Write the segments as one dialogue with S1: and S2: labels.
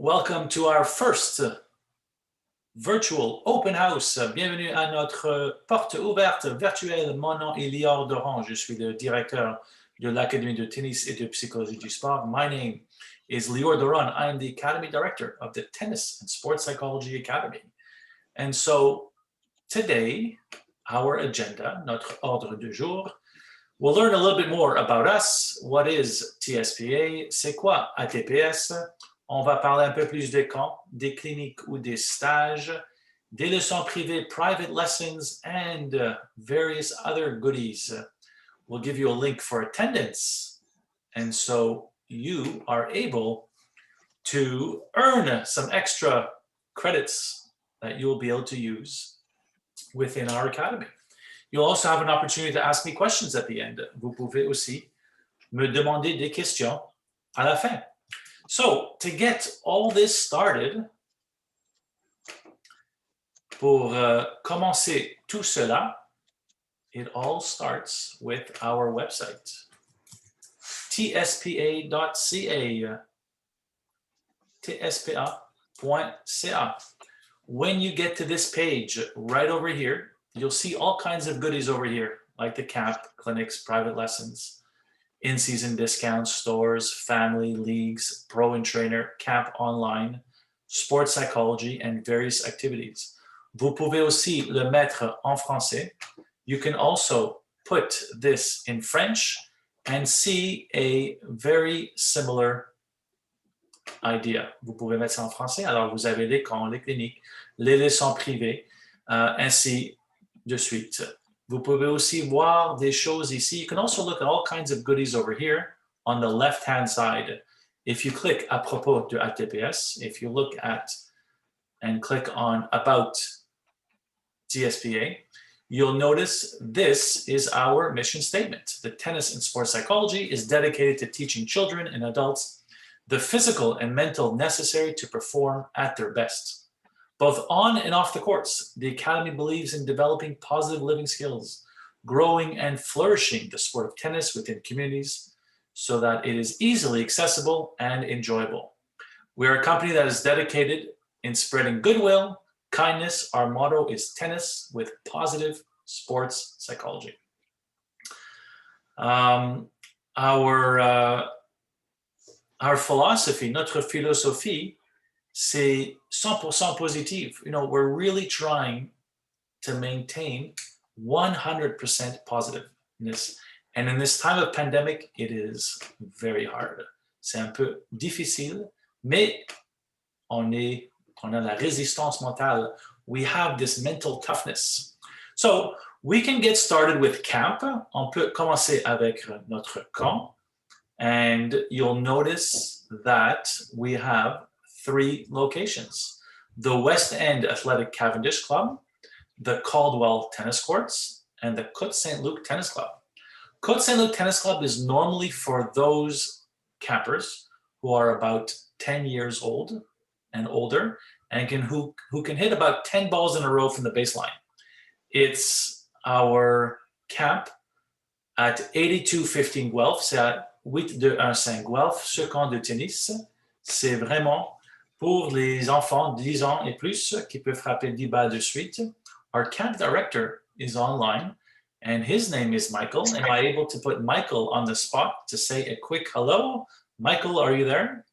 S1: Welcome to our first virtual open house. Bienvenue à notre porte ouverte virtuelle. Mon nom est Lior Doron. Je suis le directeur de l'Académie de tennis et de psychologie du sport. My name is Lior Doron. I am the Academy Director of the Tennis and Sports Psychology Academy. And so today, our agenda, notre ordre du jour, we'll learn a little bit more about us. What is TSPA? C'est quoi ATPS? On va parler un peu plus des camps, des cliniques ou des stages, des leçons privées, private lessons, and various other goodies. We'll give you a link for attendance. And so you are able to earn some extra credits that you'll be able to use within our academy. You'll also have an opportunity to ask me questions at the end. Vous pouvez aussi me demander des questions à la fin. So, to get all this started, pour commencer tout cela, it all starts with our website, tspa.ca, tspa.ca. When you get to this page, right over here, you'll see all kinds of goodies over here, like the camp, clinics, private lessons, in-season discounts, stores, family, leagues, pro and trainer, camp online, sports psychology, and various activities. Vous pouvez aussi le mettre en français. You can also put this in French and see a very similar idea. Vous pouvez mettre ça en français. Alors, vous avez les camps, les cliniques, les leçons privées, ainsi de suite. Vous pouvez aussi voir des choses ici. You can also look at all kinds of goodies over here on the left-hand side. If you click à propos de ATPS, if you look at and click on About TSPA, you'll notice this is our mission statement. The Tennis and Sports Psychology is dedicated to teaching children and adults the physical and mental necessary to perform at their best. Both on and off the courts, the Academy believes in developing positive living skills, growing and flourishing the sport of tennis within communities so that it is easily accessible and enjoyable. We are a company that is dedicated in spreading goodwill, kindness. Our motto is tennis with positive sports psychology. Our philosophy, notre philosophie, c'est 100% positive. You know, we're really trying to maintain 100% positiveness. And in this time of pandemic, it is very hard. C'est un peu difficile, mais on a la résistance mentale. We have this mental toughness. So we can get started with camp. On peut commencer avec notre camp. And you'll notice that we have 3 locations: the West End Athletic Cavendish Club, the Caldwell Tennis Courts, and the Côte Saint-Luc Tennis Club. Côte Saint-Luc Tennis Club is normally for those campers who are about 10 years old and older and who can hit about 10 balls in a row from the baseline. It's our camp at 8215 Guelph. C'est à 8215 Guelph, ce camp de tennis. C'est vraiment pour les enfants 10 ans et plus qui peuvent frapper 10 balles de suite. Our camp director is online and his name is Michael. Am I able to put Michael on the spot to say a quick hello? Michael, are you there?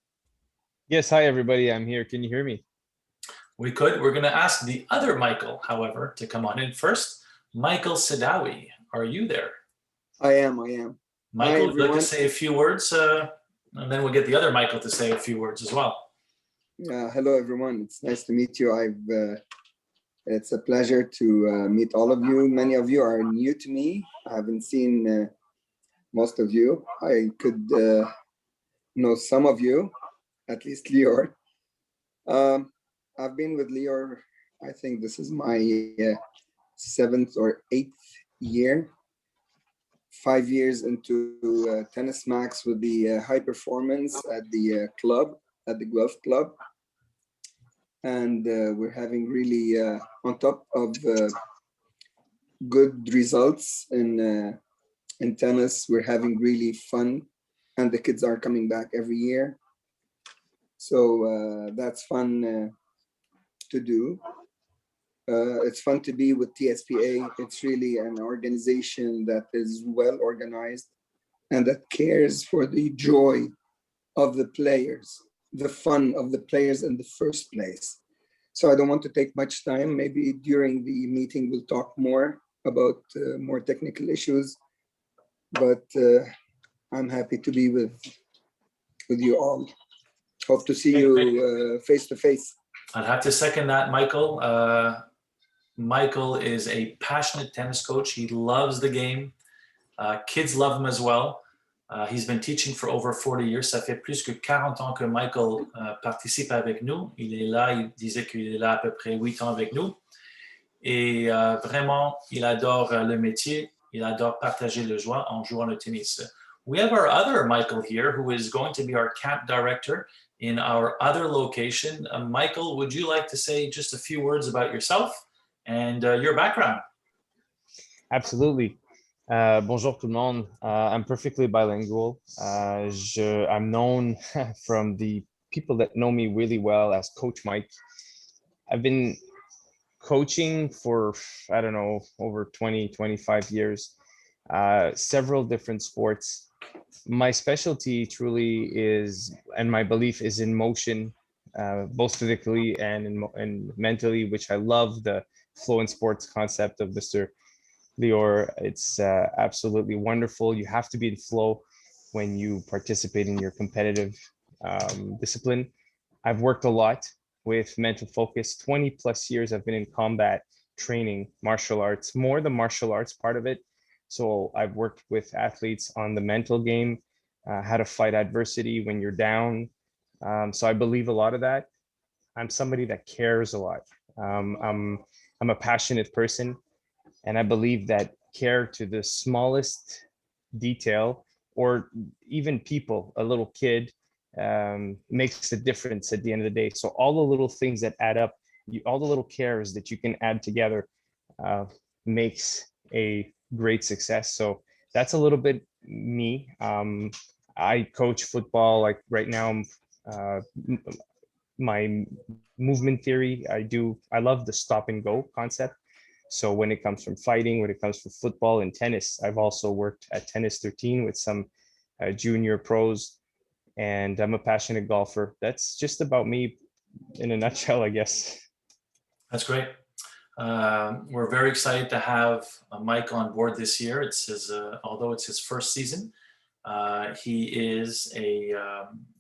S2: Yes, hi everybody, I'm here. Can you hear me?
S1: We could. We're going to ask the other Michael, however, to come on in first. Michael Sadawi, are you there?
S3: I am.
S1: Michael, would you like to say a few words? And then we'll get the other Michael to say a few words as well.
S3: Hello, everyone. It's nice to meet you. It's a pleasure to meet all of you. Many of you are new to me. I haven't seen most of you. I could know some of you, at least Lior. I've been with Lior, I think this is my 7th or 8th year. 5 years into Tennis Max with the high performance at the club, at the Guelph Club. And we're having really, on top of good results in tennis, we're having really fun, and the kids are coming back every year. So that's fun to do. It's fun to be with TSPA. It's really an organization that is well organized and that cares for the joy of the players, the fun of the players in the first place. So I don't want to take much time. Maybe during the meeting, we'll talk more about more technical issues, but I'm happy to be with you all. Hope to see you face to face.
S1: I'd have to second that, Michael. Michael is a passionate tennis coach. He loves the game. Kids love him as well. He's been teaching for over 40 years. Ça fait plus que 40 ans que Michael participe avec nous. Il est là, il disait qu'il est là à peu près 8 ans avec nous. Et vraiment, il adore le métier. Il adore partager le joie en jouant au tennis. We have our other Michael here who is going to be our camp director in our other location. Michael, would you like to say just a few words about yourself and your background?
S2: Absolutely. Bonjour tout le monde. I'm perfectly bilingual. I'm known from the people that know me really well as Coach Mike. I've been coaching for, I don't know, over 20, 25 years, several different sports. My specialty truly is, and my belief is in motion, both physically and mentally, which I love the flow in sports concept of Mr. Lior. It's absolutely wonderful. You have to be in flow when you participate in your competitive discipline. I've worked a lot with mental focus. 20 plus years I've been in combat training, martial arts, more the martial arts part of it. So I've worked with athletes on the mental game, how to fight adversity when you're down. So I believe a lot of that. I'm somebody that cares a lot. I'm a passionate person, and I believe that care to the smallest detail, or even people, a little kid, makes a difference at the end of the day. So all the little things that add up, all the little cares that you can add together makes a great success. So that's a little bit me. I coach football. Like right now, my movement theory, I love the stop and go concept. So when it comes from fighting, when it comes from football and tennis, I've also worked at Tennis 13 with some junior pros, and I'm a passionate golfer. That's just about me in a nutshell, I guess.
S1: That's great. We're very excited to have Mike on board this year. It's his, although it's his first season, he is a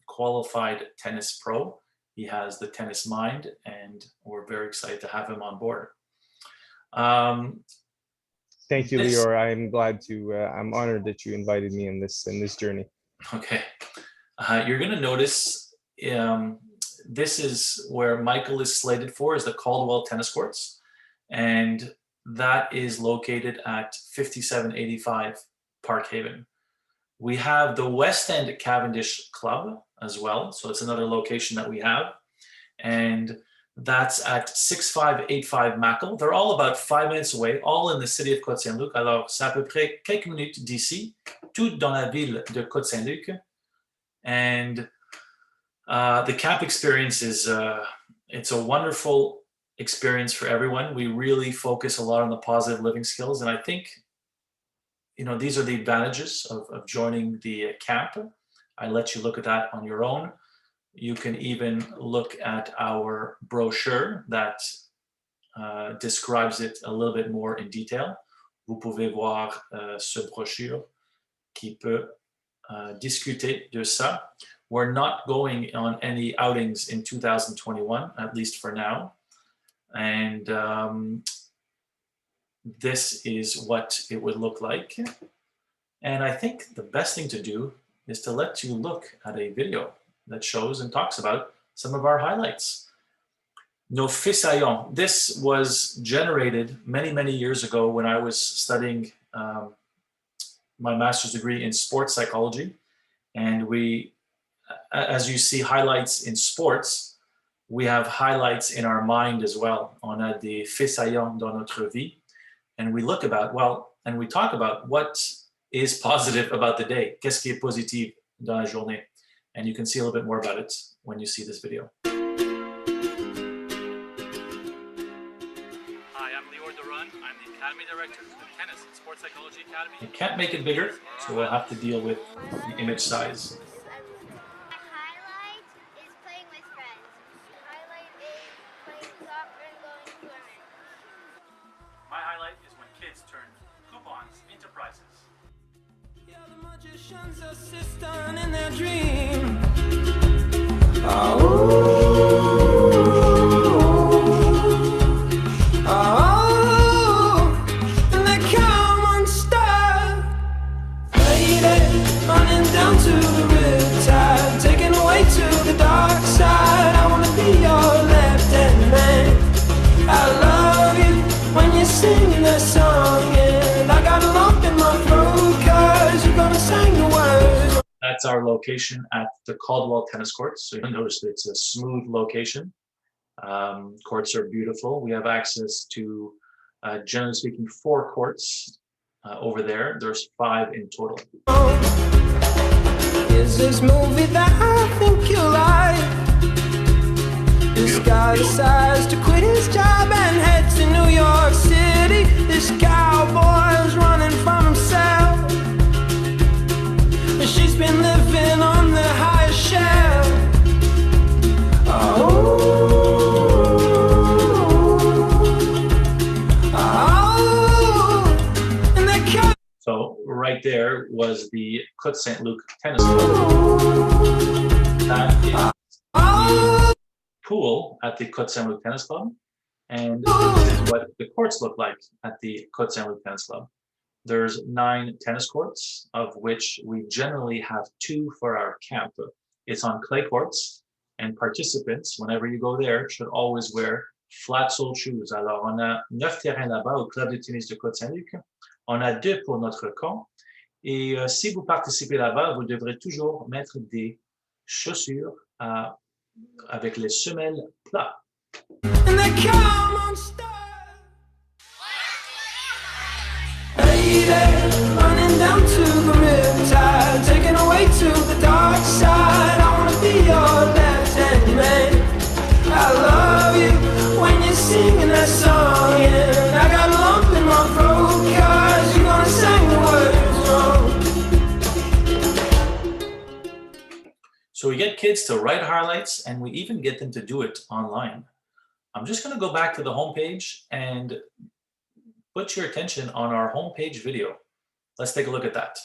S1: qualified tennis pro. He has the tennis mind, and we're very excited to have him on board.
S2: Thank you, Lior. I'm glad to. I'm honored that you invited me in this journey.
S1: Okay, you're going to notice this is where Michael is slated for, is the Caldwell Tennis Courts, and that is located at 5785 Park Haven. We have the West End Cavendish Club as well, so it's another location that we have, and that's at 6585 Mackle. They're all about 5 minutes away, all in the city of Côte-Saint-Luc. Alors, c'est à peu près quelques minutes d'ici, tout dans la ville de Côte-Saint-Luc. And the camp experience is, it's a wonderful experience for everyone. We really focus a lot on the positive living skills. And I think, these are the advantages of joining the camp. I let you look at that on your own. You can even look at our brochure that describes it a little bit more in detail. Vous pouvez voir ce brochure qui peut discuter de ça. We're not going on any outings in 2021, at least for now. And this is what it would look like. And I think the best thing to do is to let you look at a video that shows and talks about some of our highlights. Nos faits saillants. This was generated many, many years ago when I was studying my master's degree in sports psychology. And we, as you see highlights in sports, we have highlights in our mind as well. On a des faits saillants dans notre vie. And we look about, and we talk about what is positive about the day. Qu'est-ce qui est positif dans la journée? and you can see a little bit more about it when you see this video.
S4: Hi, I'm Lior Duran. I'm the Academy Director of the Tennis and Sports Psychology Academy.
S1: You can't make it bigger, so we'll have to deal with the image size.
S5: My highlight is playing with friends. The highlight is playing soccer and going swimming.
S4: My highlight is when kids turn coupons into prizes.
S6: Yeah, the magicians assistant in their dream. And they come unstuck. Lady, running down to the riptide, taken away to the dark side. I wanna be your left-hand man. I love you when you're singing that song, and I got a lump in my throat 'cause you're gonna sing the words.
S1: That's our location at the Caldwell tennis courts. So you'll notice that it's a smooth location. Courts are beautiful. We have access to, generally speaking, 4 courts over there. There's 5 in total.
S6: Is this movie that I think you like? This guy decides to quit his job and head to New York City. This cowboy's running from himself. She's been living on the highest shelf. And they come.
S1: So right there was the Côte Saint-Luc Tennis Club. That is pool at the Côte Saint-Luc Tennis Club, and this is what the courts look like at the Côte Saint-Luc Tennis Club. There's 9 tennis courts, of which we generally have 2 for our camp. It's on clay courts, and participants, whenever you go there, should always wear flat-soled shoes. Alors, on a 9 terrains là-bas au club de tennis de Côte Saint-Luc. On a 2 pour notre camp. Et si vous participez là-bas, vous devrez toujours mettre des chaussures avec les semelles plats.
S6: And they come unstuck. Lady, running down to the riptide, taken away to the dark side. I wanna be your left-hand man. I love you when you're singing that song, and I got a lump in my throat 'cause you're gonna sing the words wrong.
S1: So we get kids to write highlights, and we even get them to do it online. I'm just going to go back to the homepage and put your attention on our homepage video. Let's take a look at that.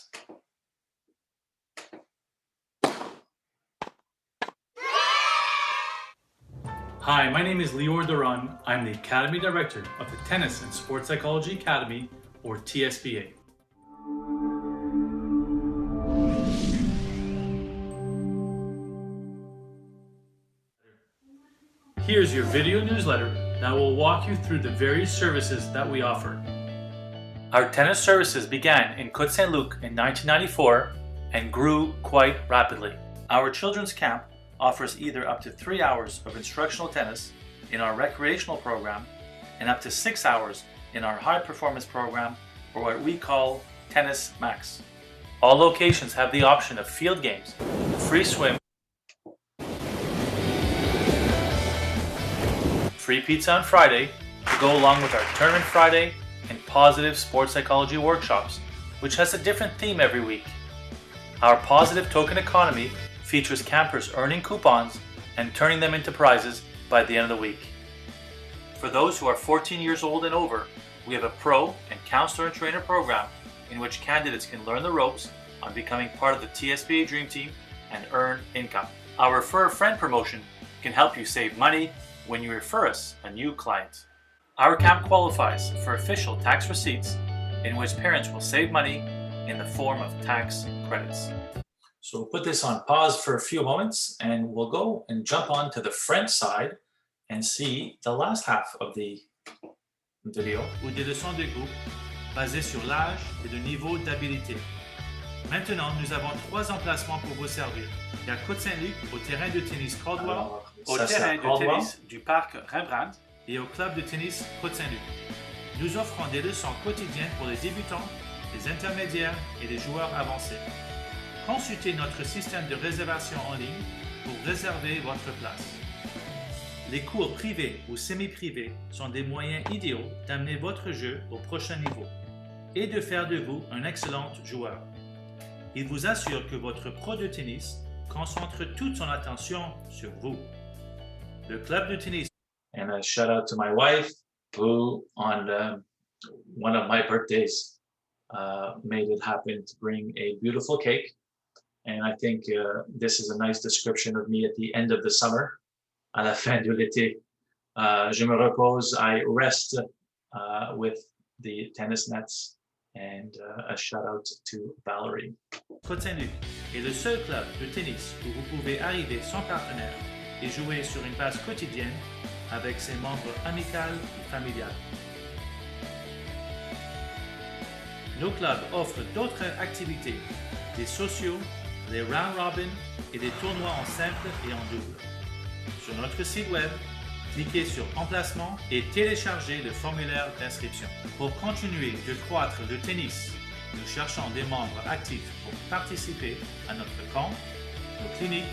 S4: Hi, my name is Lior Duran. I'm the Academy Director of the Tennis and Sports Psychology Academy, or TSPA. Here's your video newsletter that will walk you through the various services that we offer. Our tennis services began in Côte Saint-Luc in 1994 and grew quite rapidly. Our children's camp offers either up to 3 hours of instructional tennis in our recreational program and up to 6 hours in our high performance program, or what we call Tennis Max. All locations have the option of field games, free swim, free pizza on Friday to go along with our Tournament Friday and Positive Sports Psychology workshops, which has a different theme every week. Our Positive Token Economy features campers earning coupons and turning them into prizes by the end of the week. For those who are 14 years old and over, we have a pro and counselor and trainer program in which candidates can learn the ropes on becoming part of the TSPA Dream Team and earn income. Our Refer a Friend promotion can help you save money when you refer us a new client. Our camp qualifies for official tax receipts in which parents will save money in the form of tax credits.
S1: So we'll put this on pause for a few moments, and we'll go and jump on to the French side and see the last half of the video.
S4: Ou des leçons de groupe basées sur l'âge et le niveau d'habilité. Maintenant, nous avons 3 emplacements pour vous servir. Il y a Côte Saint-Luc au terrain de tennis Caldwell,
S1: Alors,
S4: au
S1: ça, c'est
S4: terrain
S1: à
S4: de
S1: Caldwell.
S4: tennis du parc Rembrandt et au club de tennis Côte Saint-Luc. Nous offrons des leçons quotidiennes pour les débutants, les intermédiaires et les joueurs avancés. consultez notre système de réservation en ligne pour réserver votre place. Les cours privés ou semi-privés sont des moyens idéaux d'amener votre jeu au prochain niveau et de faire de vous un excellent joueur. Il vous assure que votre pro de tennis concentre toute son attention sur vous. Le club de tennis.
S1: And a shout out to my wife, who on one of my birthdays made it happen to bring a beautiful cake. And I think this is a nice description of me at the end of the summer, à la fin de l'été. Je me repose, I rest with the tennis nets, and a shout out to Valerie.
S4: Côte-Saint-Luc est le seul club de tennis où vous pouvez arriver sans partenaire et jouer sur une base quotidienne avec ses membres amicales et familiales. Nos clubs offrent d'autres activités, des sociaux, des round robin et des tournois en simple et en double. Sur notre site web, cliquez sur Emplacement et téléchargez le formulaire d'inscription. Pour continuer de croître le tennis, nous cherchons des membres actifs pour participer à notre camp, nos cliniques,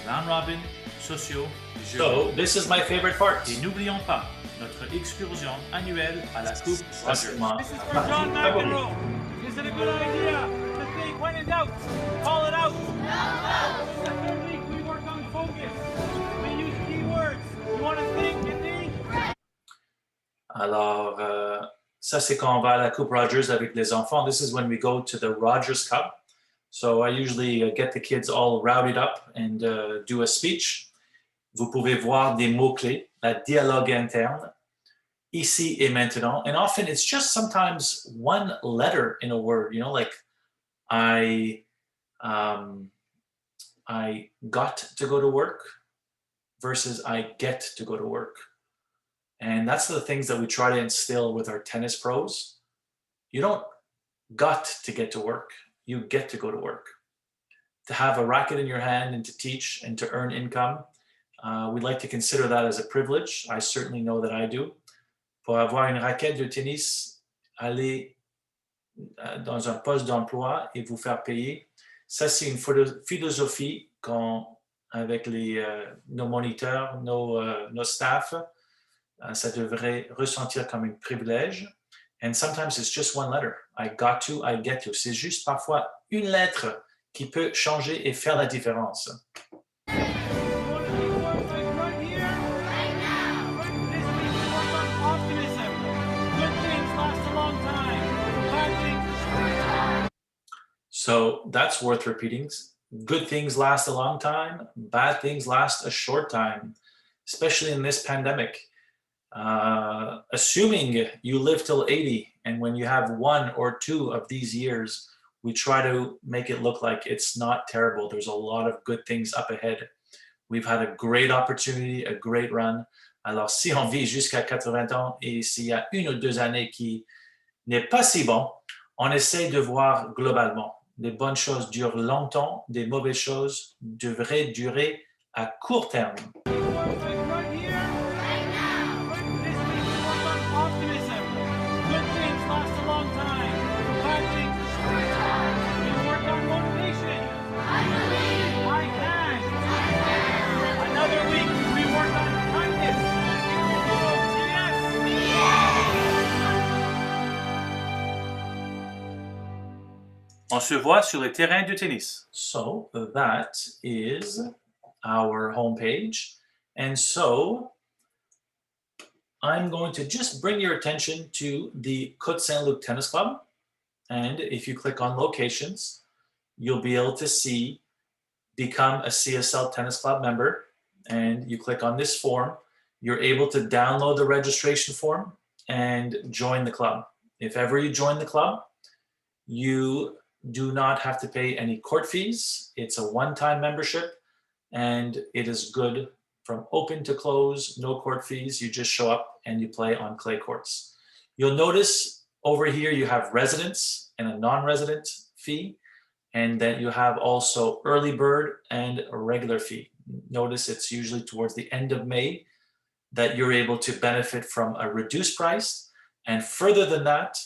S4: round robin, sociaux, jeux.
S1: So this is my favorite part.
S4: Et n'oublions pas notre excursion annuelle à la Coupe Rogers.
S7: This is for John McEnroe. Is it a good idea to think when in doubt, call it out? No! The third week we work on focus. We use keywords. You want to think, Indy?
S1: Alors, ça c'est quand on va à la Coupe Rogers avec les enfants. This is when we go to the Rogers Cup. So I usually get the kids all rowdied up and do a speech. Vous pouvez voir des mots-clés, la dialogue interne, ici et maintenant. And often it's just sometimes one letter in a word, you know, like I got to go to work versus I get to go to work. And that's the things that we try to instill with our tennis pros. You don't got to get to work. You get to go to work. To have a racket in your hand and to teach and to earn income, we'd like to consider that as a privilege. I certainly know that I do. Pour avoir une raquette de tennis, aller dans un poste d'emploi et vous faire payer, ça c'est une philosophie avec nos moniteurs, nos staff, ça devrait ressentir comme un privilège. And sometimes it's just one letter. I got to, I get to. C'est juste parfois une lettre qui peut changer et faire la différence. So that's worth repeating. Good things last a long time. Bad things last a short time, especially in this pandemic. Assuming you live till 80, and when you have one or two of these years, we try to make it look like it's not terrible. There's a lot of good things up ahead. We've had a great opportunity, a great run. Alors, si on vit jusqu'à 80 ans et s'il y a une ou deux années qui n'est pas si bon, on essaie de voir globalement. Des bonnes choses durent longtemps, des mauvaises choses devraient durer à court terme.
S4: On se voit sur les terrains de tennis.
S1: So that is our homepage. And so I'm going to just bring your attention to the Côte Saint-Luc Tennis Club. And if you click on locations, you'll be able to see become a CSL Tennis Club member. And you click on this form, you're able to download the registration form and join the club. If ever you join the club, you do not have to pay any court fees. It's a one-time membership, and it is good from open to close, no court fees. You just show up and you play on clay courts. You'll notice over here you have residence and a non-resident fee, and then you have also early bird and a regular fee. Notice it's usually towards the end of May that you're able to benefit from a reduced price. And further than that,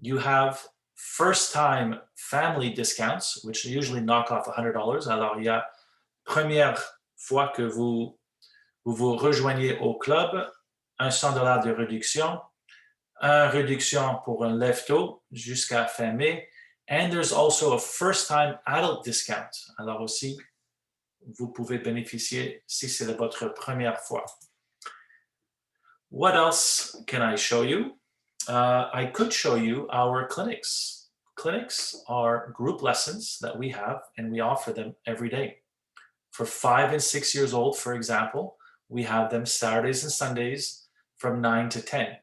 S1: you have first-time family discounts, which usually knock off $100. Alors, il y a première fois que vous vous rejoignez au club, un $100 de réduction, une réduction pour un lefto jusqu'à fin mai, and there's also a first-time adult discount. Alors aussi, vous pouvez bénéficier si c'est votre première fois. What else can I show you? I could show you our clinics. Clinics are group lessons that we have, and we offer them every day. For 5 and 6 years old, for example, we have them Saturdays and Sundays from 9 to 10.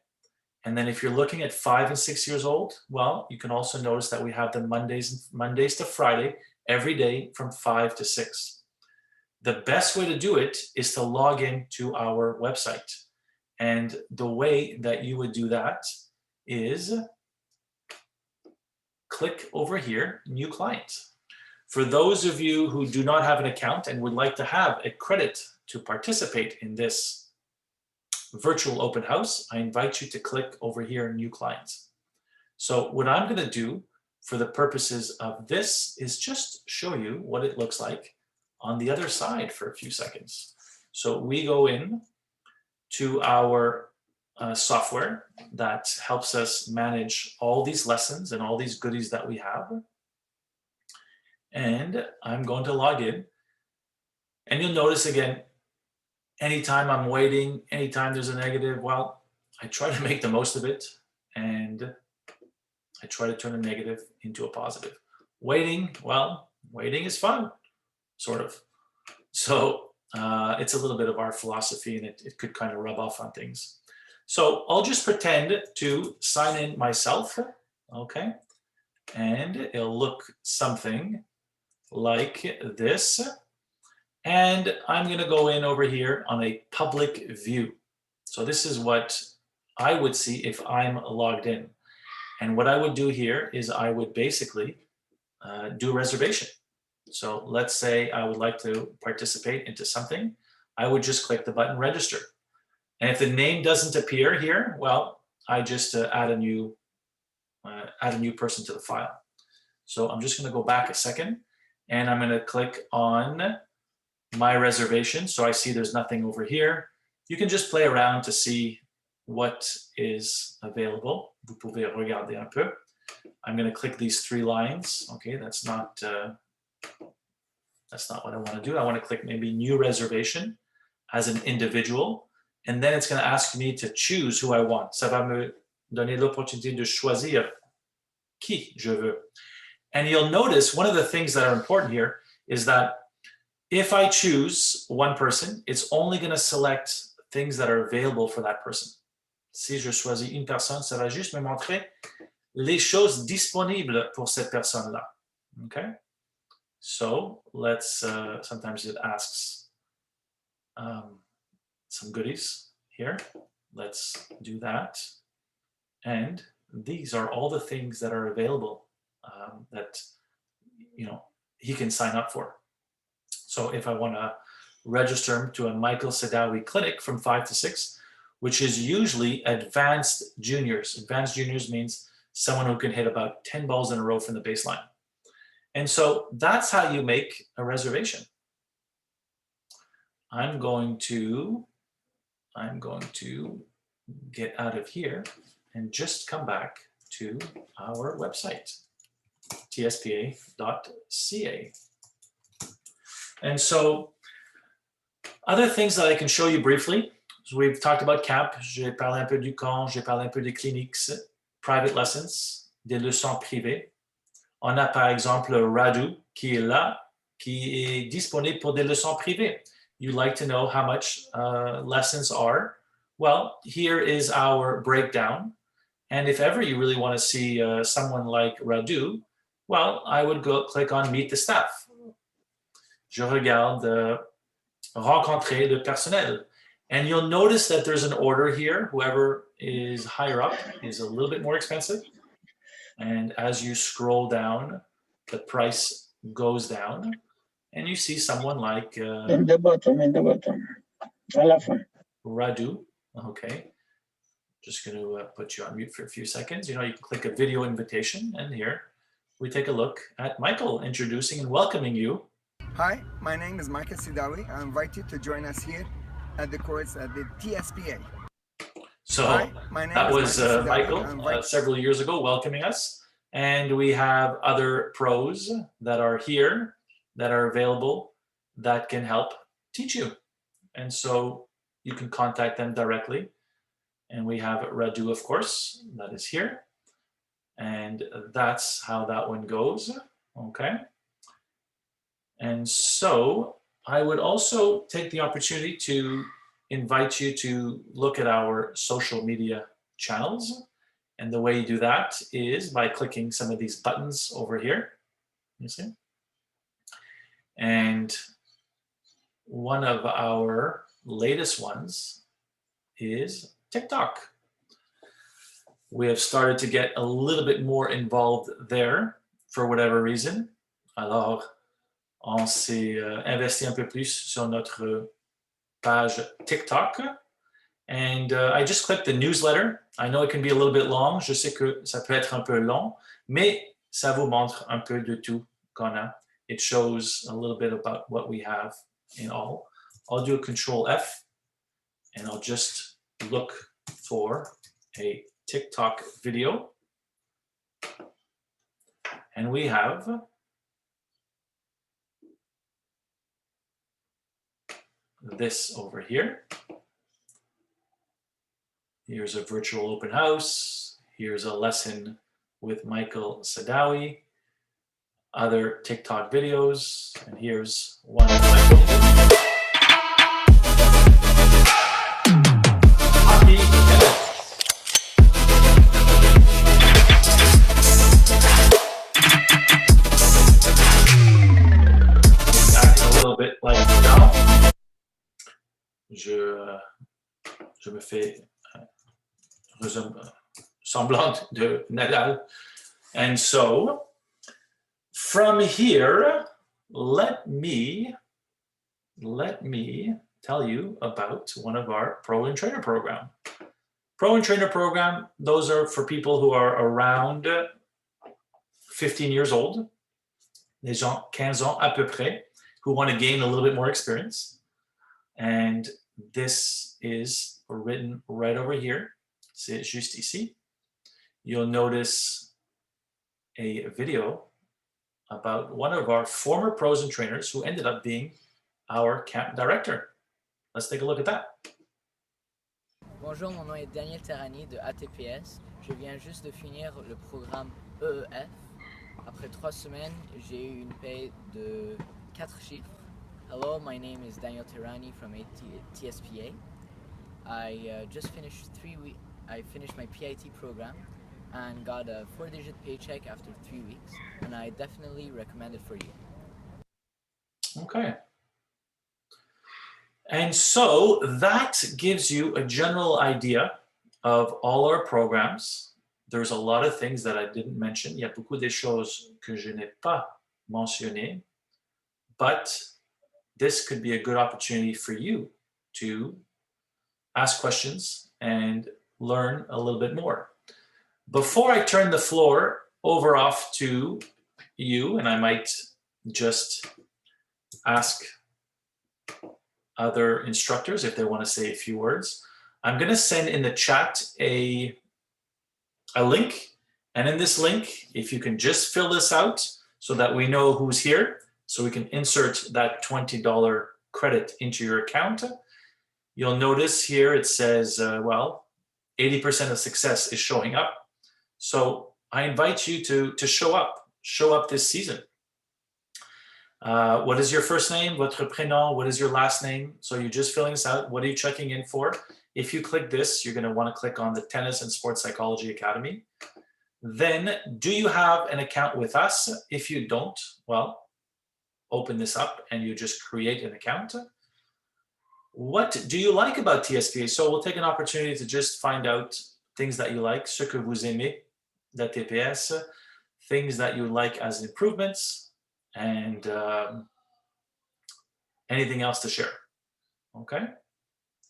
S1: And then if you're looking at 5 and 6 years old, well, you can also notice that we have them Mondays to Friday, every day from 5 to 6. The best way to do it is to log in to our website. And the way that you would do that is click over here, new client. For those of you who do not have an account and would like to have a credit to participate in this virtual open house, I invite you to click over here, new clients. So what I'm going to do for the purposes of this is just show you what it looks like on the other side for a few seconds. So we go in to our software that helps us manage all these lessons and all these goodies that we have. And I'm going to log in. And you'll notice again, anytime I'm waiting, anytime there's a negative, well, I try to make the most of it. And I try to turn a negative into a positive. Waiting, well, waiting is fun, sort of. So it's a little bit of our philosophy, and it could kind of rub off on things. So I'll just pretend to sign in myself, okay? And it'll look something like this. And I'm gonna go in over here on a public view. So this is what I would see if I'm logged in. And what I would do here is I would basically do a reservation. So let's say I would like to participate into something. I would just click the button register. And if the name doesn't appear here, well, I just add a new person to the file. So I'm just going to go back a second, and I'm going to click on my reservation. So I see there's nothing over here. You can just play around to see what is available. Vous pouvez regarder un peu. I'm going to click these 3 lines. Okay, that's not what I want to do. I want to click maybe new reservation as an individual. And then it's going to ask me to choose who I want. Ça va me donner l'opportunité de choisir qui je veux. And you'll notice one of the things that are important here is that if I choose one person, it's only going to select things that are available for that person. Si je choisis une personne, ça va juste me montrer les choses disponibles pour cette personne-là. Okay? So let's, sometimes it asks some goodies here. Let's do that. And these are all the things that are available that, you know, he can sign up for. So if I want to register him to a Michael Sadawi clinic from 5 to 6, which is usually advanced juniors. Advanced juniors means someone who can hit about 10 balls in a row from the baseline. And so that's how you make a reservation. I'm going to get out of here and just come back to our website, tspa.ca. And so other things that I can show you briefly. So we've talked about CAP, j'ai parlé un peu du camp, j'ai parlé un peu des clinics, private lessons, des leçons privées. On a par exemple Radu qui est là, qui est disponible pour des leçons privées. You like to know how much lessons are? Well, here is our breakdown. And if ever you really want to see someone like Radu, well, I would go click on Meet the Staff. Je regarde rencontrer le personnel. And you'll notice that there's an order here. Whoever is higher up is a little bit more expensive. And as you scroll down, the price goes down. And you see someone like
S8: in the bottom, à la fin.
S1: Radu. Okay. Just going to put you on mute for a few seconds. You know, you can click a video invitation, and here we take a look at Michael introducing and welcoming you.
S3: Hi, my name is Michael Sidawi. I invite you to join us here at the course at the TSPA.
S1: So
S3: Hi, my name
S1: that
S3: is
S1: was
S3: Michael Sidawi.
S1: Michael several years ago welcoming us. And we have other pros that are here that are available that can help teach you. And so you can contact them directly. And we have Radu, of course, that is here. And that's how that one goes. Okay. And so I would also take the opportunity to invite you to look at our social media channels. And the way you do that is by clicking some of these buttons over here. You see? And one of our latest ones is TikTok. We have started to get a little bit more involved there for whatever reason. Alors, on s'est investi un peu plus sur notre page TikTok. And I just clicked the newsletter. I know it can be a little bit long. Je sais que ça peut être un peu long, mais ça vous montre un peu de tout qu'on a. It shows a little bit about what we have in all. I'll do a Control F, and I'll just look for a TikTok video. And we have this over here. Here's a virtual open house. Here's a lesson with Michael Sadawi. Other TikTok videos. And here's one of Michael. Hockey tennis. Acting a little bit like now. Je me fais semblant de Nadal. And so from here, let me tell you about one of our Pro and Trainer program. Pro and Trainer program, those are for people who are around 15 years old, les gens 15 ans à peu près, who want to gain a little bit more experience. And this is written right over here. C'est juste ici. You'll notice a video about one of our former pros and trainers who ended up being our camp director. Let's take a look at that.
S8: Bonjour, mon nom est Daniel Terrani de ATPS. Je viens juste de finir le programme EEF. Après 3 semaines, j'ai eu une paye de 4 chiffres. Hello, my name is Daniel Terrani from TSPA. I just finished I finished my PIT program and got a 4-digit paycheck after 3 weeks, and I definitely recommend it for you.
S1: Okay. And so that gives you a general idea of all our programs. There's a lot of things that I didn't mention. Il y a beaucoup de choses que je n'ai pas mentionnées, but this could be a good opportunity for you to ask questions and learn a little bit more. Before I turn the floor over off to you, and I might just ask other instructors if they want to say a few words, I'm going to send in the chat a link. And in this link, if you can just fill this out so that we know who's here, so we can insert that $20 credit into your account. You'll notice here it says, 80% of success is showing up. So I invite you to show up this season. What is your first name? Votre prénom? What is your last name? So you're just filling this out. What are you checking in for? If you click this, you're going to want to click on the Tennis and Sports Psychology Academy. Then, do you have an account with us? If you don't, well, open this up and you just create an account. What do you like about TSPA? So we'll take an opportunity to just find out things that you like, ce que vous aimez d'ATPS, things that you like as improvements, and anything else to share. Okay?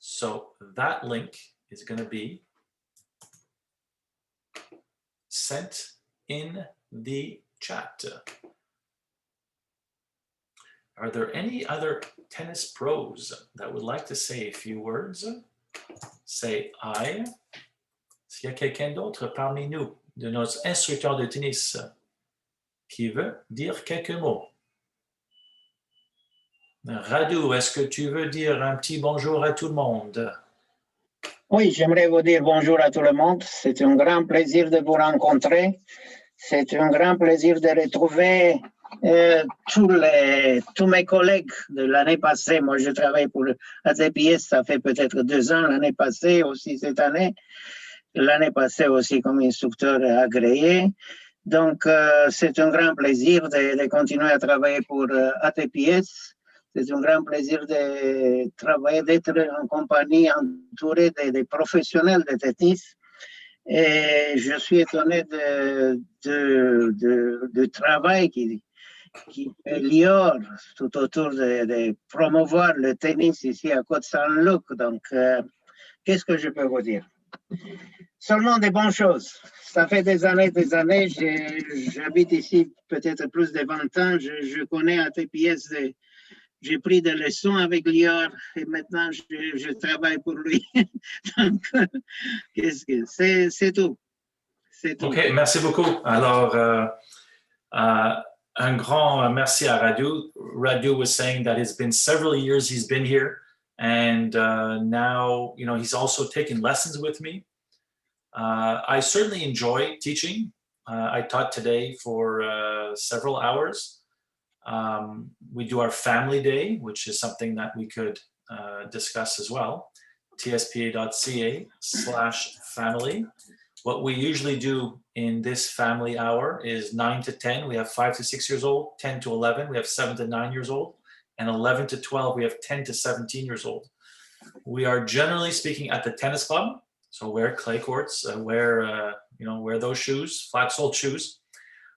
S1: So that link is going to be sent in the chat. Are there any other tennis pros that would like to say a few words? Say I. S'il y a quelqu'un d'autre parmi nous, de nos instructeurs de tennis, qui veut dire quelques mots. Radu, est-ce que tu veux dire un petit bonjour à tout le monde?
S9: Oui, j'aimerais vous dire bonjour à tout le monde. C'est un grand plaisir de vous rencontrer. C'est un grand plaisir de retrouver tous mes collègues de l'année passée. Moi, je travaille pour ATPS, ça fait peut-être 2 ans, l'année passée aussi cette année. L'année passée aussi comme instructeur agréé. Donc, c'est un grand plaisir de continuer à travailler pour ATPS. C'est un grand plaisir de travailler, d'être en compagnie entouré des professionnels de tennis. Et je suis étonné du travail qui fait Lior tout autour de promouvoir le tennis ici à Côte-Saint-Luc. Donc, qu'est-ce que je peux vous dire? Seulement des bonnes choses. Ça fait des années, j'habite ici peut-être plus de 20 ans. Je connais ATPS, j'ai pris des leçons avec Lior et maintenant je travaille pour lui. Donc, c'est tout. C'est tout.
S1: OK, merci beaucoup. Alors, un grand merci à Radu. Radu was saying that it's been several years he's been here, and now, you know, he's also taken lessons with me. I certainly enjoy teaching. I taught today for several hours. We do our family day, which is something that we could discuss as well. TSPA.ca/family. What we usually do in this family hour is 9 to 10. We have 5 to 6 years old, 10 to 11. We have 7 to 9 years old, and 11 to 12. We have 10 to 17 years old. We are generally speaking at the tennis club. So wear clay courts, wear those shoes, flat-soled shoes.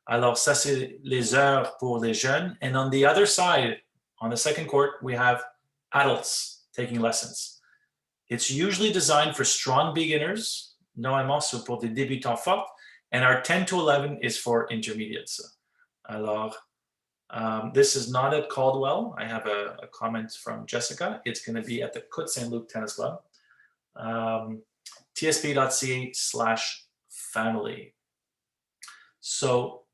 S1: Alors ça, c'est les heures pour les jeunes. And on the other side, on the second court, we have adults taking lessons. It's usually designed for strong beginners, normalement c'est pour des débutants forts, and our 10 to 11 is for intermediates. Alors, this is not at Caldwell. I have a comment from Jessica. It's going to be at the Côte Saint-Luc Tennis Club. TSP.ca/family. So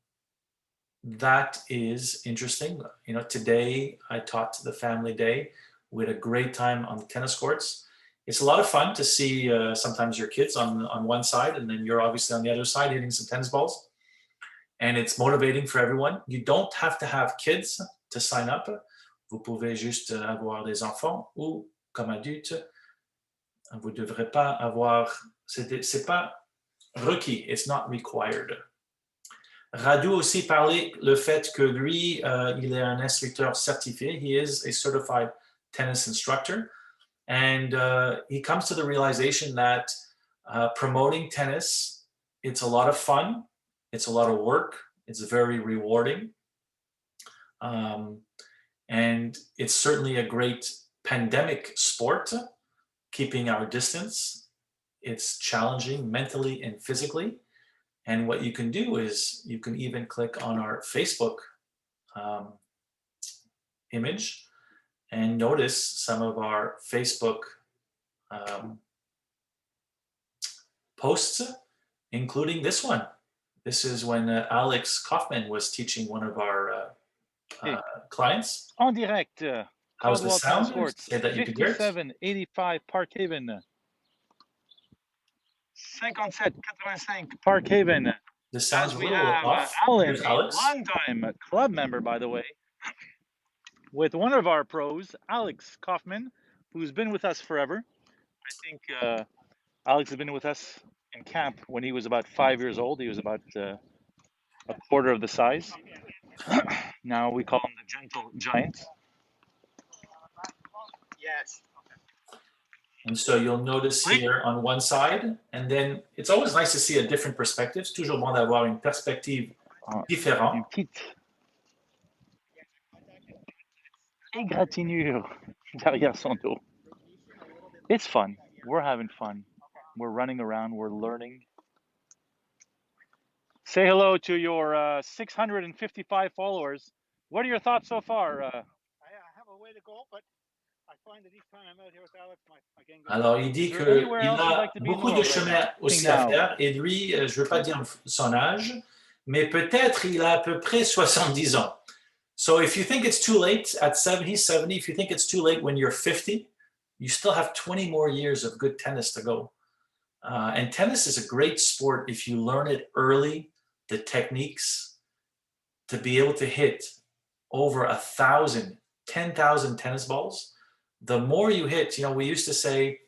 S1: that is interesting. You know, today I taught the family day. We had a great time on the tennis courts. It's a lot of fun to see sometimes your kids on one side and then you're obviously on the other side hitting some tennis balls. And it's motivating for everyone. You don't have to have kids to sign up. Vous pouvez juste avoir des enfants ou comme adulte. Vous ne devrez pas avoir, c'est pas requis, it's not required. Radu aussi parlait le fait que lui, il est un instructeur certifié. He is a certified tennis instructor. And he comes to the realization that promoting tennis, it's a lot of fun, it's a lot of work, it's very rewarding. And it's certainly a great pandemic sport. Keeping our distance, it's challenging mentally and physically. And what you can do is you can even click on our Facebook image and notice some of our Facebook posts, including this one. This is when Alex Kaufman was teaching one of our clients.
S7: En direct.
S1: How's the
S7: Caldwell Tennis
S1: sound?
S7: Courts,
S1: Say that you can hear it.
S7: 5785 Parkhaven. 5785 Parkhaven.
S1: This sounds
S7: As
S1: a
S7: we
S1: little
S7: have
S1: off.
S7: Alan,
S1: Here's
S7: a
S1: Alex.
S7: longtime club member, by the way, with one of our pros, Alex Kaufman, who's been with us forever. I think Alex has been with us in camp when he was about 5 years old. He was about a quarter of the size. Now we call him the gentle giant.
S9: Yes.
S1: And so you'll notice here on one side, and then it's always nice to see a different perspective. C'est toujours bon d'avoir une perspective différente.
S7: Une petite égratignure derrière son dos. It's fun. We're having fun. We're running around. We're learning. say hello to your 655 followers. What are your thoughts so far?
S10: I have a way to go, but I find that each time I'm out here with Alex, I gain good.
S1: Alors, il dit
S7: Is there anywhere
S1: qu'il
S7: else you'd
S1: a
S7: like to be in the
S1: beaucoup de
S7: world right
S1: chemin
S7: now?
S1: aussi à
S7: Now.
S1: faire. Et lui, je ne veux pas dire son âge, mais peut-être il a à peu près 70 ans. So if you think it's too late at 70, he's 70, if you think it's too late when you're 50, you still have 20 more years of good tennis to go. And tennis is a great sport if you learn it early, the techniques, to be able to hit over 1,000, 10,000 tennis balls. The more you hit, we used to say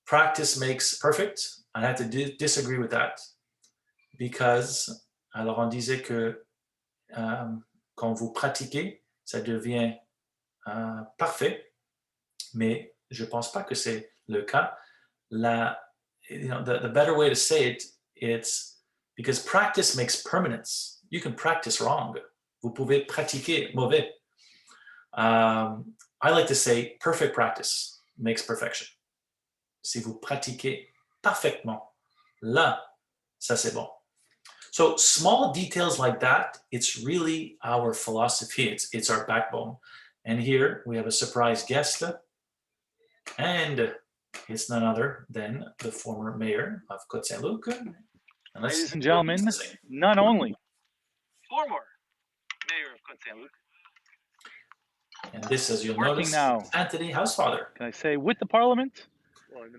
S1: practice makes perfect. I have to disagree with that because, alors on disait que quand vous pratiquez, ça devient parfait, mais je pense pas que c'est le cas. The better way to say it, it's because practice makes permanence. You can practice wrong. Vous pouvez pratiquer mauvais. I like to say perfect practice makes perfection. Si vous pratiquez parfaitement, là, ça c'est bon. So small details like that, it's really our philosophy. It's our backbone. And here we have a surprise guest, and it's none other than the former mayor of Côte-Saint-Luc.
S7: Ladies and gentlemen, not only former mayor of Côte-Saint-Luc,
S1: and this, as you'll
S7: working
S1: notice,
S7: now.
S1: Anthony Housefather.
S7: Can I say with the Parliament?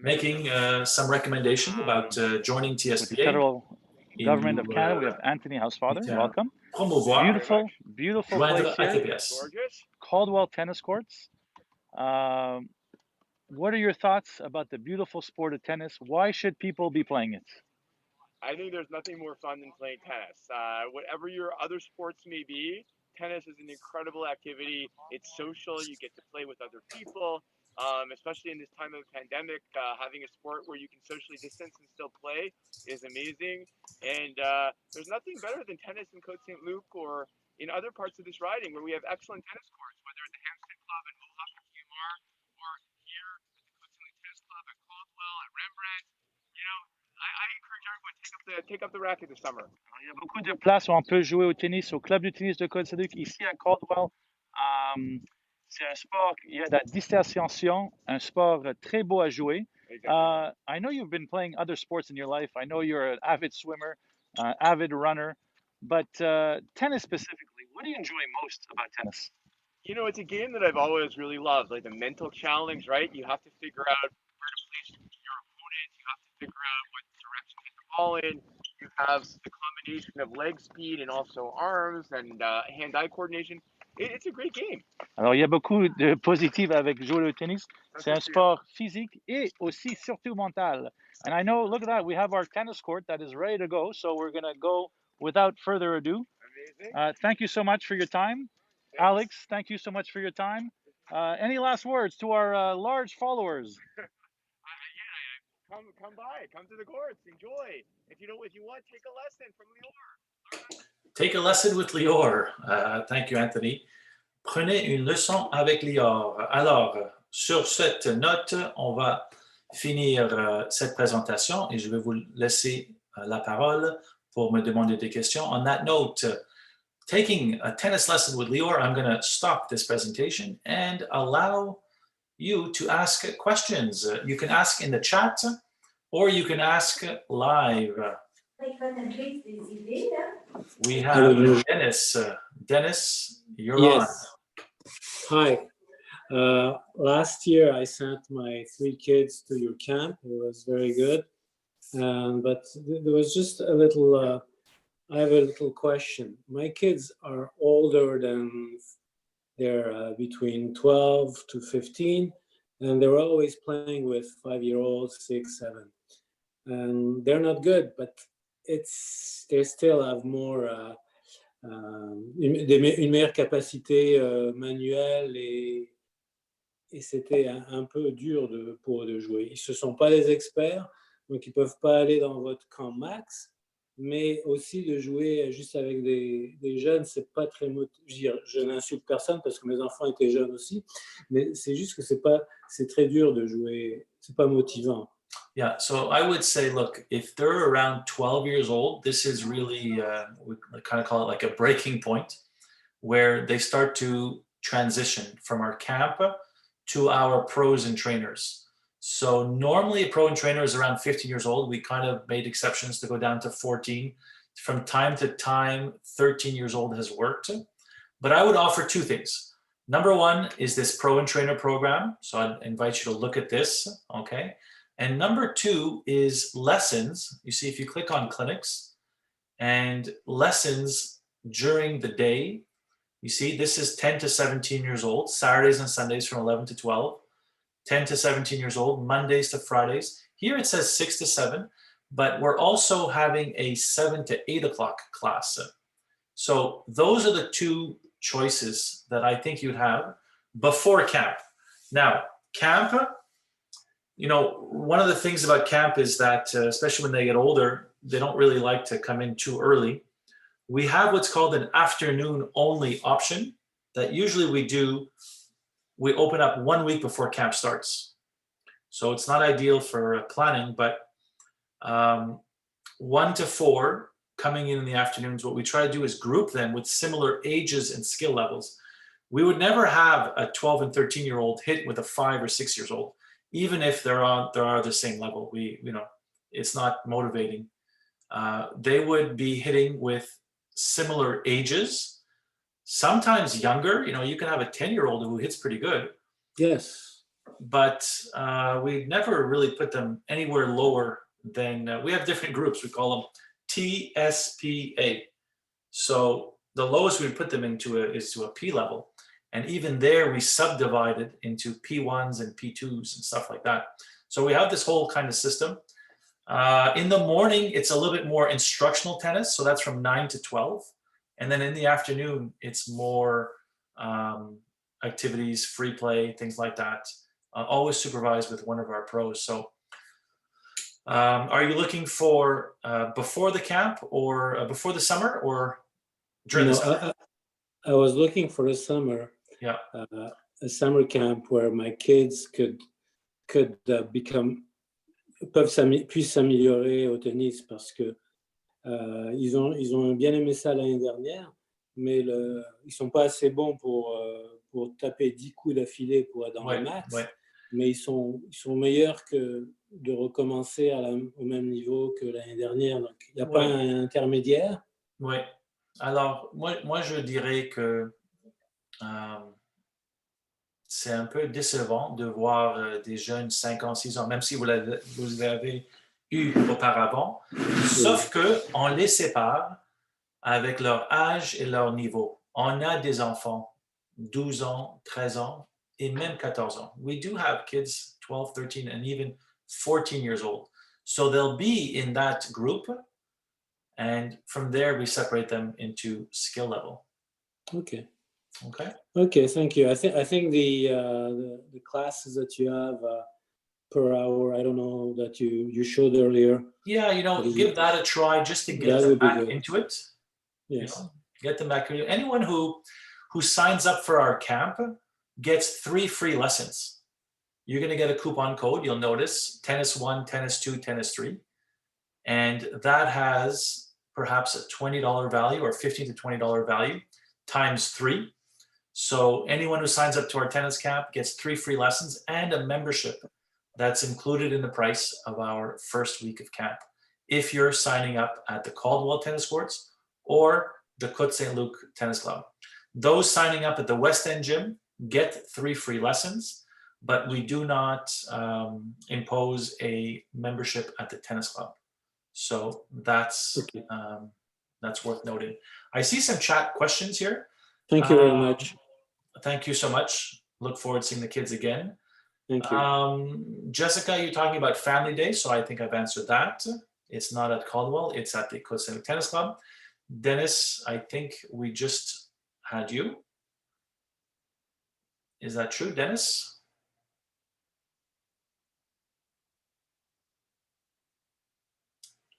S1: Making some recommendation about joining TSPA.
S7: With the federal government of Canada, we have Anthony Housefather. Welcome.
S1: Promouvoir,
S7: beautiful place here.
S1: ATPS.
S7: Caldwell Tennis Courts. What are your thoughts about the beautiful sport of tennis? Why should people be playing it?
S11: I think there's nothing more fun than playing tennis. Whatever your other sports may be, tennis is an incredible activity. It's social. You get to play with other people, especially in this time of pandemic. Having a sport where you can socially distance and still play is amazing. And there's nothing better than tennis in Côte-Saint-Luc or in other parts of this riding where we have excellent tennis courts, whether at the Hampstead Club in Mohawk or QMR, or here at the Côte-Saint-Luc Tennis Club at Caldwell, at Rembrandt. I encourage everyone to take up the racket this summer.
S7: Il y a beaucoup de places où on peut jouer au tennis, au club du tennis de Côte-Saint-Luc, ici à Caldwell. C'est un sport, il y a de la distanciation, un sport très beau à jouer. I know you've been playing other sports in your life. I know you're an avid swimmer, avid runner, but tennis specifically, what do you enjoy most about tennis?
S11: It's a game that I've always really loved, like the mental challenge, right? You have to figure out where to place your opponent. You have to figure out what direction to hit the ball in. You have the combination of leg speed and also arms and hand-eye coordination. It's a great game.
S7: Alors, il y a beaucoup de positifs avec jouer au tennis. C'est un sport physique et aussi surtout mental. And I know, look at that, we have our tennis court that is ready to go. So we're going to go without further ado.
S11: Amazing.
S7: Thank you so much for your time.
S11: Thanks.
S7: Alex, thank you so much for your time. Any last words to our large followers?
S11: Come by, come to the courts, enjoy. If you want, take a lesson from Lior.
S1: Take a lesson with Lior. Thank you, Anthony. Prenez une leçon avec Lior. Alors, sur cette note, on va finir cette présentation et je vais vous laisser la parole pour me demander des questions. On that note, taking a tennis lesson with Lior, I'm going to stop this presentation and allow you to ask questions. You can ask in the chat or you can ask live. We have Dennis. Dennis, you're on.
S12: Hi. Last year I sent my 3 kids to your camp. It was very good. But there was just a little, I have a little question. My kids are older than, they're between 12 to 15, and they're always playing with 5-year-olds, 6, 7. And they're not good, but they still have more, une meilleure capacité manuelle et c'était un peu dur pour eux de jouer. Ils ne sont pas des experts, donc ils ne peuvent pas aller dans votre camp max, mais aussi de jouer juste avec des jeunes, c'est pas très motivant. Je n'insulte personne parce que mes enfants étaient jeunes aussi, mais c'est juste que c'est très dur de jouer, c'est pas motivant.
S1: Yeah, so I would say, look, if they're around 12 years old, this is really, we kind of call it like a breaking point where they start to transition from our camp to our pros and trainers. So normally a pro and trainer is around 15 years old. We kind of made exceptions to go down to 14. From time to time, 13 years old has worked. But I would offer two things. Number one is this pro and trainer program. So I'd invite you to look at this, okay? And number two is lessons. You see, if you click on clinics and lessons during the day, you see, this is 10 to 17 years old, Saturdays and Sundays from 11 to 12, 10 to 17 years old, Mondays to Fridays. Here it says 6 to 7, but we're also having a 7 to 8 o'clock class. So those are the two choices that I think you'd have before camp. Now, camp, you know, one of the things about camp is that, especially when they get older, they don't really like to come in too early. We have what's called an afternoon only option that usually we open up 1 week before camp starts. So it's not ideal for planning, but 1 to 4 coming in the afternoons, what we try to do is group them with similar ages and skill levels. We would never have a 12 and 13-year-old hit with a 5 or 6 years old, even if they are the same level. It's not motivating. They would be hitting with similar ages, sometimes younger. You know, you can have a 10-year-old who hits pretty good.
S12: Yes.
S1: But we never really put them anywhere lower than, we have different groups. We call them TSPA. So the lowest we put them into is to a P level. And even there, we subdivided into P1s and P2s and stuff like that. So we have this whole kind of system. In the morning, it's a little bit more instructional tennis. So that's from 9 to 12. And then in the afternoon, it's more activities, free play, things like that. Always supervised with one of our pros. So are you looking for before the camp or before the summer or during the summer?
S12: I was looking for a summer.
S1: Yeah.
S12: A summer camp where my kids puissent s'améliorer au tennis parce que ils ont bien aimé ça l'année dernière, mais ils sont pas assez bons pour taper 10 coups d'affilée pour être dans le max.
S1: Ouais.
S12: Mais ils sont meilleurs que de recommencer au même niveau que l'année dernière. Donc, il n'y a pas un intermédiaire.
S1: Oui. Alors, moi, je dirais que c'est un peu décevant de voir des jeunes 5 ans, 6 ans, même si vous l'avez eu auparavant, sauf qu'on les sépare avec leur âge et leur niveau. On a des enfants 12 ans, 13 ans, et même 14 ans. We do have kids 12, 13, and even 14 years old. So they'll be in that group, and from there we separate them into skill level.
S12: Okay.
S1: Okay.
S12: Okay, thank you. I think the classes that you have per hour, I don't know, that you showed earlier.
S1: Yeah, give that a try just to get them back into it.
S12: Yes.
S1: Get them back. Anyone who signs up for our camp gets 3 free lessons. You're going to get a coupon code. You'll notice Tennis 1, Tennis 2, Tennis 3. And that has perhaps a $20 value or $15 to $20 value times 3. So anyone who signs up to our tennis camp gets 3 free lessons and a membership that's included in the price of our first week of camp. If you're signing up at the Caldwell Tennis Courts or the Côte Saint-Luc Tennis Club. Those signing up at the West End Gym get 3 free lessons, but we do not impose a membership at the tennis club. So that's worth noting. I see some chat questions here.
S12: Thank you very much.
S1: Thank you so much. Look forward to seeing the kids again.
S12: Thank you.
S1: Jessica, you're talking about family day, so I think I've answered that. It's not at Caldwell, it's at the Côte Saint-Luc Tennis Club. Dennis, I think we just had you. Is that true, Dennis?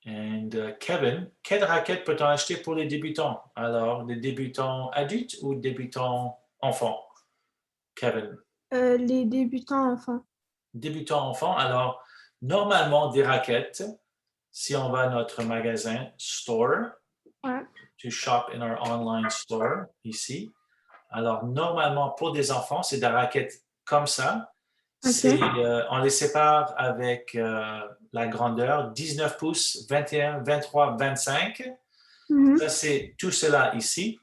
S1: And Kevin, quelle raquette peut-on acheter pour les débutants? Alors, les débutants adultes ou débutants enfants? Kevin?
S13: Les débutants enfants.
S1: Débutants enfants. Alors, Normalement, des raquettes, si on va à notre magasin store,
S13: Ouais.
S1: to shop in our online store, ici. Alors, normalement, pour des enfants, c'est des raquettes comme ça. C'est, on les sépare avec la grandeur 19 pouces, 21, 23, 25. Ça, c'est tout cela ici.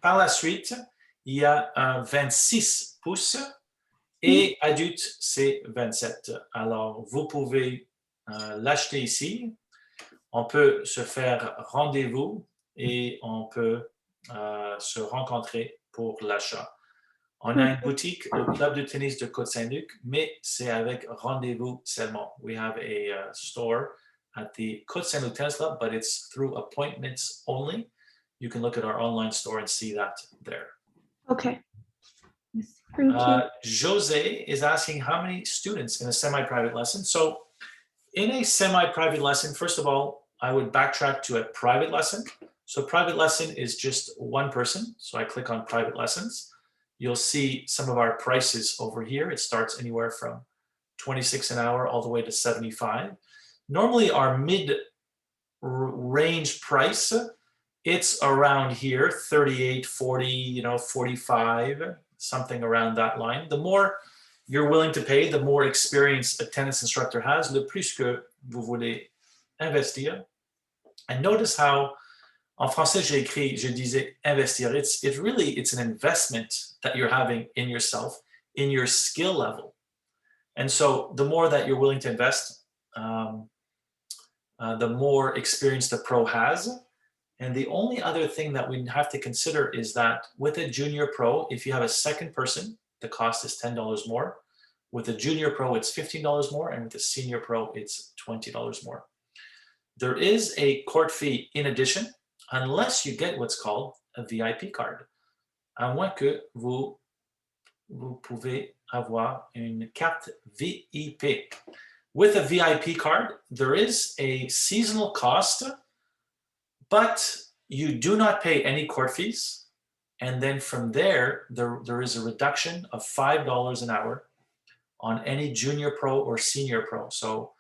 S1: Par la suite, il y a un 26 pouces et adulte, c'est 27. Alors, vous pouvez l'acheter ici. On peut se faire rendez-vous et on peut se rencontrer pour l'achat. On a une boutique au club de tennis de Côte-Saint-Luc, mais c'est avec rendez-vous seulement. We have a store at the Côte-Saint-Luc Tennis Club, but it's through appointments only. You can look at our online store and see that there.
S13: Okay. Thank you.
S1: Jose is asking how many students in a semi-private lesson. So in a semi-private lesson, first of all, I would backtrack to a private lesson. So private lesson is just one person. So I click on private lessons. You'll see some of our prices over here. It starts anywhere from 26 an hour all the way to 75. Normally our mid-range price, it's around here, 38, 40, 45, something around that line. The more you're willing to pay, the more experience a tennis instructor has, le plus que vous voulez investir. And notice how, en français, je disais investir. It's an investment that you're having in yourself, in your skill level. And so the more that you're willing to invest, the more experience the pro has. And the only other thing that we have to consider is that with a junior pro, if you have a second person, the cost is $10 more. With a junior pro, it's $15 more. And with a senior pro, it's $20 more. There is a court fee in addition, unless you get what's called a VIP card. À moins que vous pouvez avoir une carte VIP. With a VIP card, there is a seasonal cost, but you do not pay any court fees. And then from there is a reduction of $5 an hour on any junior pro or senior pro. So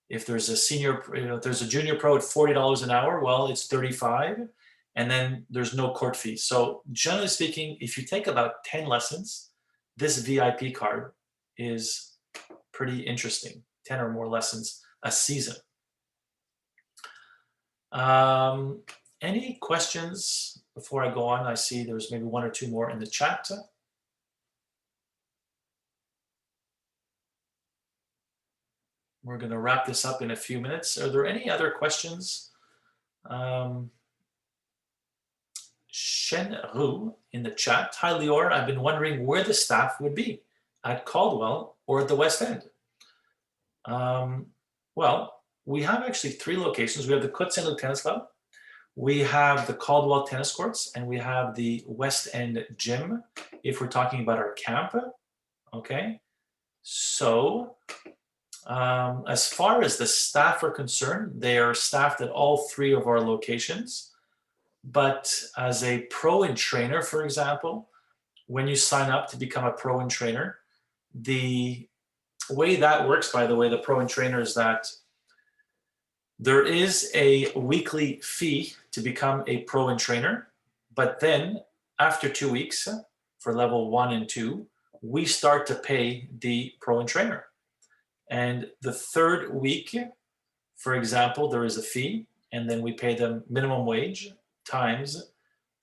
S1: if there's a if there's a junior pro at $40 an hour, well, it's 35, and then there's no court fee. So generally speaking, if you take about 10 lessons, this VIP card is pretty interesting, 10 or more lessons a season. Any questions before I go on? I see there's maybe one or two more in the chat. We're going to wrap this up in a few minutes. Are there any other questions? Shenru in the chat. Hi, Lior. I've been wondering where the staff would be, at Caldwell or at the West End. Well, we have actually 3 locations. We have the Côte-Saint-Luc Tennis Club, we have the Caldwell Tennis Courts, and we have the West End Gym, if we're talking about our camp. Okay, so as far as the staff are concerned, they are staffed at all 3 of our locations. But as a pro and trainer, for example, when you sign up to become a pro and trainer, the way that works, by the way, the pro and trainer, is that there is a weekly fee to become a pro and trainer, but then after 2 weeks, for level 1 and 2, we start to pay the pro and trainer. And the 3rd week, for example, there is a fee, and then we pay them minimum wage times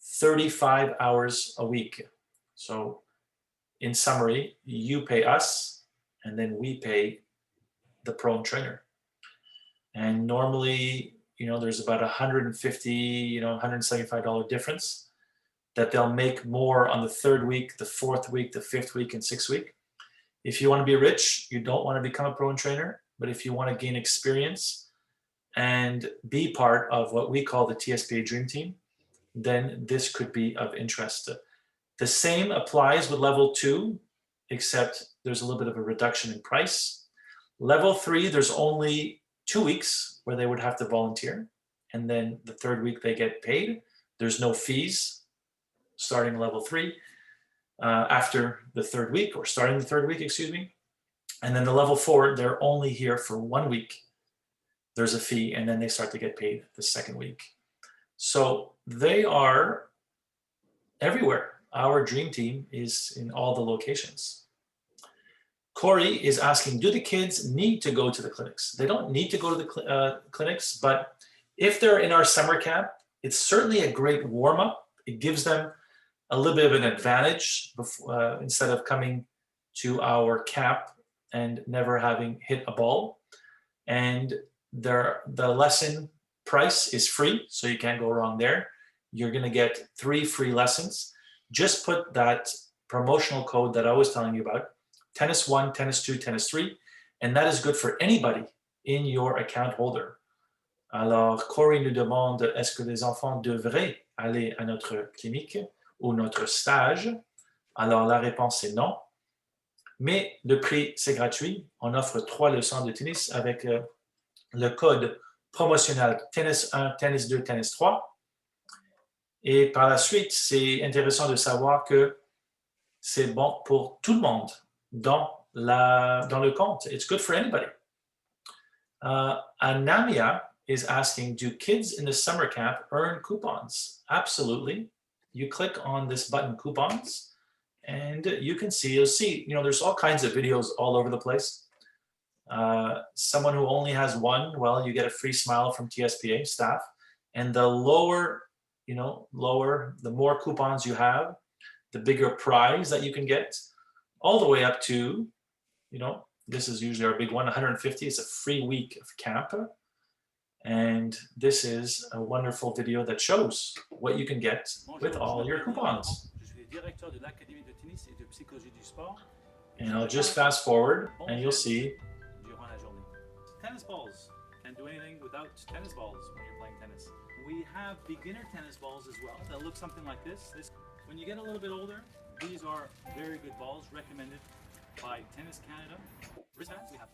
S1: 35 hours a week. So in summary, you pay us, and then we pay the pro and trainer. And normally, there's about $150, $175 difference that they'll make more on the 3rd week, the 4th week, the 5th week, and 6th week. If you want to be rich, you don't want to become a pro and trainer, but if you want to gain experience and be part of what we call the TSPA Dream Team, then this could be of interest. The same applies with level 2, except there's a little bit of a reduction in price. Level 3, there's only 2 weeks where they would have to volunteer, and then the 3rd week they get paid. There's no fees starting level 3 after the 3rd week, or starting the 3rd week, excuse me. And then the level 4, they're only here for 1 week. There's a fee, and then they start to get paid the second week. So they are everywhere. Our dream team is in all the locations. Corey is asking, do the kids need to go to the clinics? They don't need to go to the clinics, but if they're in our summer camp, it's certainly a great warm-up. It gives them a little bit of an advantage before, instead of coming to our camp and never having hit a ball. And the lesson price is free, so you can't go wrong there. You're going to get 3 free lessons. Just put that promotional code that I was telling you about, Tennis 1, Tennis 2, Tennis 3, and that is good for anybody in your account holder. Alors, Corey nous demande, est-ce que les enfants devraient aller à notre clinique ou notre stage? Alors, la réponse est non. Mais le prix, c'est gratuit. On offre 3 leçons de tennis avec le code promotionnel Tennis 1, Tennis 2, Tennis 3. Et par la suite, c'est intéressant de savoir que c'est bon pour tout le monde dans le compte. It's good for anybody. Anamia is asking, do kids in the summer camp earn coupons? Absolutely. You click on this button, coupons, and you'll see, there's all kinds of videos all over the place. Someone who only has one, well, you get a free smile from TSPA staff. And the lower, the more coupons you have, the bigger prize that you can get, all the way up to, this is usually our big one, 150 is a free week of camp. And this is a wonderful video that shows what you can get with all your coupons. And I'll just fast forward and you'll see.
S4: Tennis balls. Can't do anything without tennis balls when you're playing tennis. We have beginner tennis balls as well that look something like this. When you get a little bit older, these are very good balls recommended by Tennis Canada. Wristbands we have.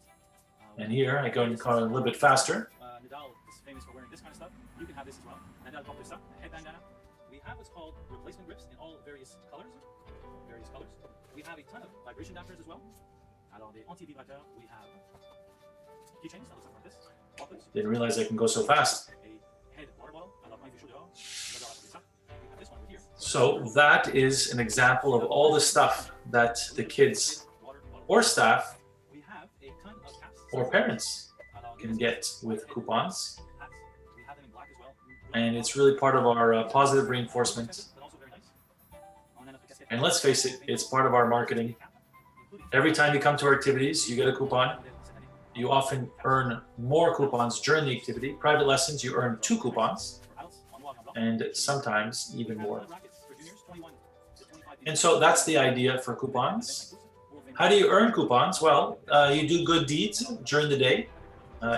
S1: And here I go and call it a little bit faster.
S4: Nadal is famous for wearing this kind of stuff. You can have this as well. Nadal porte ça, head bandana. We have what's called replacement grips in all various colors. We have a ton of vibration dampers as well. Alors des anti-vibrateurs, we have keychains that look like this. Pockets.
S1: Didn't realize I can go so fast.
S4: A head water bottle. Alors quand il fait chaud dehors, Nadal a porté ça. We have this one over here.
S1: So that is an example of all the stuff that the kids or staff or parents can get with coupons. And it's really part of our positive reinforcement. And let's face it, it's part of our marketing. Every time you come to our activities, you get a coupon. You often earn more coupons during the activity. Private lessons, you earn 2 coupons, and sometimes even more. And so that's the idea for coupons. How do you earn coupons? Well, you do good deeds during the day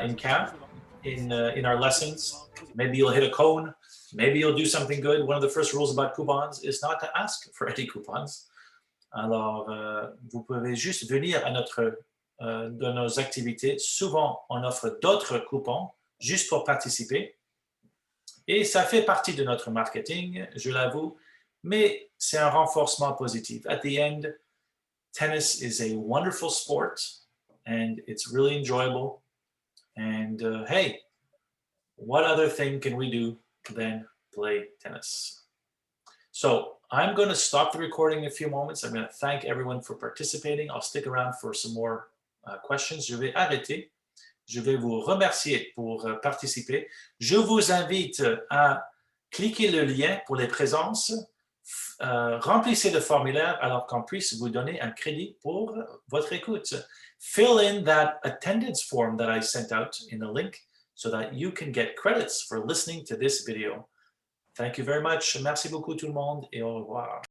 S1: in camp, in our lessons. Maybe you'll hit a cone. Maybe you'll do something good. One of the first rules about coupons is not to ask for any coupons. Alors, vous pouvez juste venir à de nos activités. Souvent, on offre d'autres coupons juste pour participer. Et ça fait partie de notre marketing, je l'avoue, mais c'est un renforcement positif. At the end, tennis is a wonderful sport, and it's really enjoyable. And hey, what other thing can we do than play tennis? So I'm going to stop the recording in a few moments. I'm going to thank everyone for participating. I'll stick around for some more questions. Je vais arrêter. Je vais vous remercier pour participer. Je vous invite à cliquer le lien pour les présences. Remplissez le formulaire alors qu'on puisse vous donner un crédit pour votre écoute. Fill in that attendance form that I sent out in the link so that you can get credits for listening to this video. Thank you very much. Merci beaucoup tout le monde et au revoir.